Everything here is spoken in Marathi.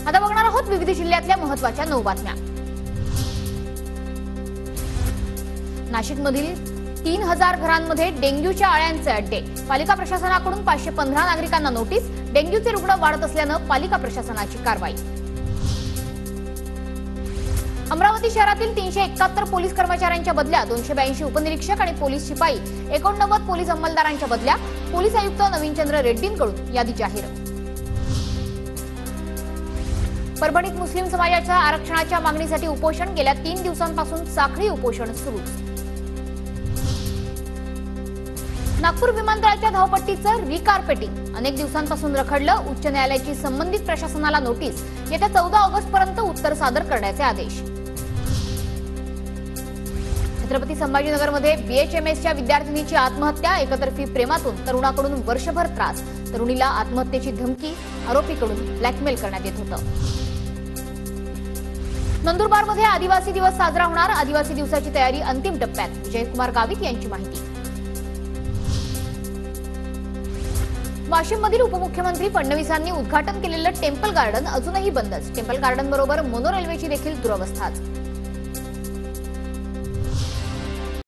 आता बघणार आहोत विविध जिल्ह्यातल्या महत्त्वाच्या 9 बातम्या। नाशिकमधील 3000 घरांमध्ये डेंग्यूच्या अळ्यांचे अड्डे। पालिका प्रशासनाकडून 515 नागरिकांना नोटीस। डेंग्यूचे रुग्ण वाढत असल्यानं पालिका प्रशासनाची कारवाई। अमरावती शहरातील 371 पोलीस कर्मचाऱ्यांच्या बदल्या, 282 उपनिरीक्षक आणि पोलीस शिपाई, 89 पोलीस अंमलदारांच्या बदल्या। पोलीस आयुक्त नवीनचंद्र रेड्डींकडून यादी जाहीर। परभणीत मुस्लिम समाजाच्या आरक्षणाच्या मागणीसाठी उपोषण। गेल्या 3 दिवसांपासून साखळी उपोषण सुरू। नागपूर विमानतळाच्या धावपट्टीचं रिकार्पेटिंग अनेक दिवसांपासून रखडलं। उच्च न्यायालयाची संबंधित प्रशासनाला नोटीस। येत्या 14 ऑगस्टपर्यंत उत्तर सादर करण्याचे आदेश। छत्रपती संभाजीनगरमध्ये बीएचएमएसच्या विद्यार्थिनीची आत्महत्या। एकतर्फी प्रेमातून तरुणाकडून वर्षभर त्रास। तरुणीला आत्महत्येची धमकी, आरोपीकडून ब्लॅकमेल करण्यात येत होतं। नंदुरबारमध्ये आदिवासी दिवस साजरा होणार। आदिवासी दिवसाची तयारी अंतिम टप्प्यात। विजयकुमार गावित यांची माहिती। वाशिममधील उपमुख्यमंत्री फडणवीसांनी उद्घाटन केलेलं टेम्पल गार्डन अजूनही बंदच। टेम्पल गार्डन बरोबर मोनो रेल्वेची देखील दुरवस्थाच।